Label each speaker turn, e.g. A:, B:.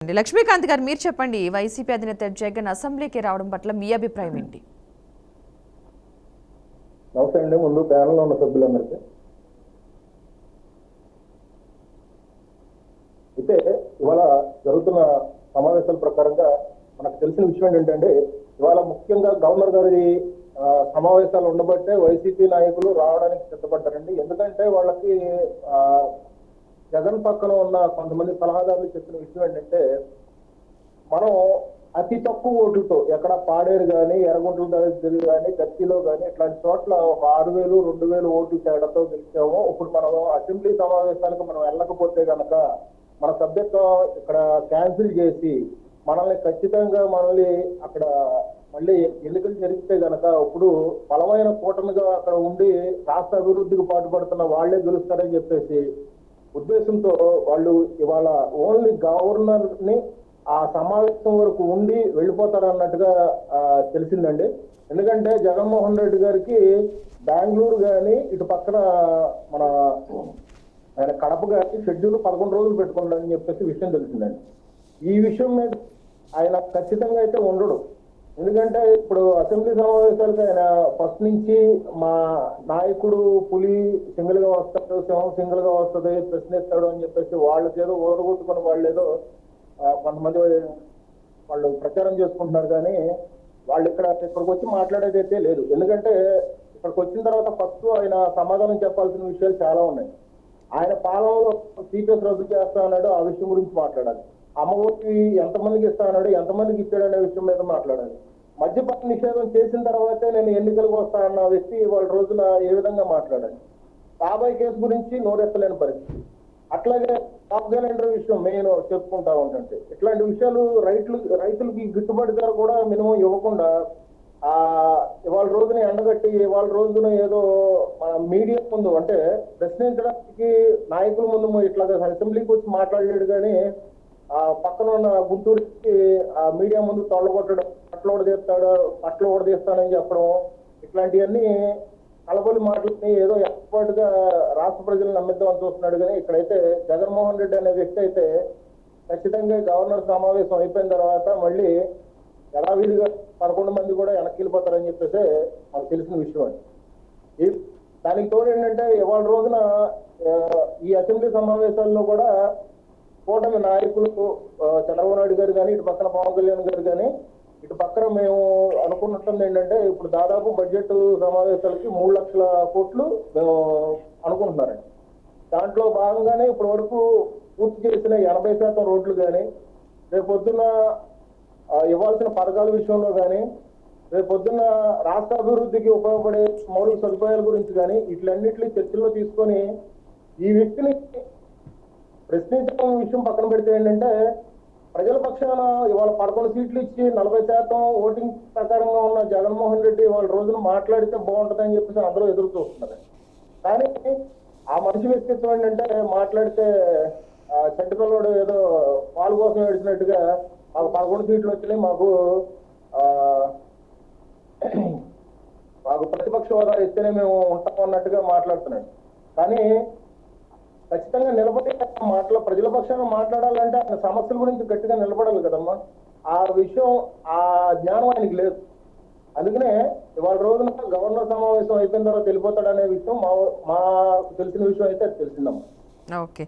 A: లక్ష్మీకాంత్ గారు మీరు చెప్పండి, వైసీపీ అధినేత జగన్ అసెంబ్లీకి రావడం పట్ల మీ అభిప్రాయం ఏంటి?
B: నమస్తే అండి. ముందు ప్యానల్లో ఉన్న సభ్యులందరికీ అయితే ఇవాళ జరుగుతున్న సమావేశాల ప్రకారంగా మనకు తెలిసిన విషయం ఏంటంటే, ఇవాళ ముఖ్యంగా గవర్నర్ గారి సమావేశాలు ఉండబట్టే వైసీపీ నాయకులు రావడానికి సిద్ధపడ్డారండి. ఎందుకంటే వాళ్ళకి జగన్ పక్కన ఉన్న కొంతమంది సలహాదారులు చెప్పిన విషయం ఏంటంటే, మనం అతి తక్కువ ఓట్లతో ఎక్కడ పాడేరు కానీ, ఎర్రగుంటల దగ్గర కానీ, గట్టిలో కానీ ఇట్లాంటి చోట్ల ఒక 6,000, 2,000 ఓట్లు తేడాతో గెలిచాము. ఇప్పుడు మనం అసెంబ్లీ సమావేశాలకు మనం వెళ్ళకపోతే గనక మన సభ్యత్వం ఇక్కడ క్యాన్సిల్ చేసి మనల్ని అక్కడ మళ్ళీ ఎన్నికలు జరిగితే గనక ఇప్పుడు బలమైన కూటమిగా అక్కడ ఉండి రాష్ట్ర అభివృద్ధికి పాటుపడుతున్న వాళ్లే గెలుస్తారని చెప్పేసి ఉద్దేశంతో వాళ్ళు ఇవాళ ఓన్లీ గవర్నర్ ని ఆ సమావేశం వరకు ఉండి వెళ్ళిపోతారన్నట్టుగా తెలిసిందండి. ఎందుకంటే జగన్మోహన్ రెడ్డి గారికి బెంగళూరు కానీ ఇటు పక్కన మన ఆయన కడప గారికి షెడ్యూల్ 11 రోజులు పెట్టుకున్నాడని చెప్పేసి విషయం తెలిసిందండి. ఈ విషయం మీద ఆయన ఖచ్చితంగా అయితే ఉండడు. ఎందుకంటే ఇప్పుడు అసెంబ్లీ సమావేశాలకు ఆయన ఫస్ట్ నుంచి మా నాయకుడు పులి సింగిల్ గా వస్తాడు, సింహం సింగిల్ గా వస్తుంది, ప్రశ్నిస్తాడు అని చెప్పేసి వాళ్ళకేదో ఓడగొట్టుకుని వాళ్ళేదో కొంతమంది వాళ్ళు ప్రచారం చేసుకుంటున్నారు. కానీ వాళ్ళు ఇక్కడికి వచ్చి మాట్లాడేదైతే లేదు. ఎందుకంటే ఇక్కడికి వచ్చిన తర్వాత ఫస్ట్ ఆయన సమాధానం చెప్పాల్సిన విషయాలు చాలా ఉన్నాయి. ఆయన పాలనలో సీపీఎస్ రద్దు చేస్తా అన్నాడు, ఆ విషయం గురించి మాట్లాడాలి. అమ్మ ఓటు ఎంతమందికి ఇస్తా అన్నాడు, ఎంతమందికి ఇచ్చాడు అనే విషయం మీద మాట్లాడాలి. మద్యపాన నిషేధం చేసిన తర్వాతే నేను ఎన్నికలకు వస్తా అన్న వ్యక్తి వాళ్ళ రోజున ఏ విధంగా మాట్లాడాలి. బాబాయ్ కేసు గురించి నోరెత్తలేని పరిస్థితి. అట్లాగే టాప్ గ్యాలెండర్ విషయం మెయిన్ చెప్పుకుంటా ఉంటుంటే ఇట్లాంటి విషయాలు రైతులకి గిట్టుబాటు ధర కూడా మినిమం ఇవ్వకుండా ఇవాళ రోజున ఎండగట్టి ఇవాళ రోజున ఏదో మన మీడియా ముందు అంటే ప్రశ్నించడానికి నాయకుల ముందు ఇట్లా అసెంబ్లీకి వచ్చి మాట్లాడలేడు. కానీ పక్కన ఉన్న గుంటూరుకి మీడియా ముందు తొళ్ళగొట్టడం, పట్ల ఓడదీస్తానని చెప్పడం, ఇట్లాంటివన్నీ కలబొలి మాటలని ఏదో ఏర్పాటుగా రాష్ట్ర ప్రజలు నమ్మిద్దామని చూస్తున్నాడు. కానీ ఇక్కడైతే జగన్మోహన్ రెడ్డి అనే వ్యక్తి అయితే ఖచ్చితంగా గవర్నర్ సమావేశం అయిపోయిన తర్వాత మళ్ళీ యథావిధిగా 11 మంది కూడా వెనక్కి వెళ్ళిపోతారని చెప్పేసి మాకు తెలిసిన విషయం అండి. దానికి తోడు ఏంటంటే ఇవాళ రోజున ఈ అసెంబ్లీ సమావేశాల్లో కూడా కూటమి నాయకులు చంద్రబాబు నాయుడు గారు కానీ, ఇటు పక్కన పవన్ కళ్యాణ్ గారు కానీ, ఇటు పక్కన మేము అనుకున్నట్టుంది ఏంటంటే ఇప్పుడు దాదాపు బడ్జెట్ సమావేశాలకి 3 లక్షల కోట్లు మేము అనుకుంటున్నారండి. దాంట్లో భాగంగానే ఇప్పటి వరకు పూర్తి చేసిన 80% రోడ్లు కానీ, రేపొద్దున ఇవ్వాల్సిన పథకాల విషయంలో కానీ, రేపొద్దున రాష్ట్ర అభివృద్ధికి ఉపయోగపడే మౌలిక సదుపాయాల గురించి కానీ ఇట్లన్నింటినీ చర్చల్లో తీసుకొని ఈ వ్యక్తిని ప్రశ్నించడం విషయం పక్కన పెడితే ఏంటంటే, ప్రజల పక్షాన ఇవాళ 11 సీట్లు ఇచ్చి 40% ఓటింగ్ ప్రకారంగా ఉన్న జగన్మోహన్ రెడ్డి వాళ్ళ రోజున మాట్లాడితే బాగుంటుందని చెప్పేసి అందరూ ఎదురు చూస్తున్నారు. కానీ ఆ మనిషి వ్యక్తిత్వం ఏంటంటే మాట్లాడితే చెంటిపిల్లడు ఏదో పాలు కోసం ఏడిచినట్టుగా మాకు 11 సీట్లు వచ్చినాయి, మాకు ప్రతిపక్ష హోదా ఇస్తేనే మేము ఉంటాం అన్నట్టుగా మాట్లాడుతున్నాడు. కానీ ఖచ్చితంగా నిలబడి ప్రజల పక్షాన మాట్లాడాలంటే ఆయన సమస్యల గురించి గట్టిగా నిలబడాలి కదమ్మా. ఆ విషయం ఆ జ్ఞానం ఆయనకి లేదు. అందుకనే ఇవాళ రోజున గవర్నర్ సమావేశం అయిపోయిన తర్వాత వెళ్ళిపోతాడు అనే విషయం మాకు తెలిసిన విషయం అయితే అది తెలిసిందమ్మా.
A: ఓకే.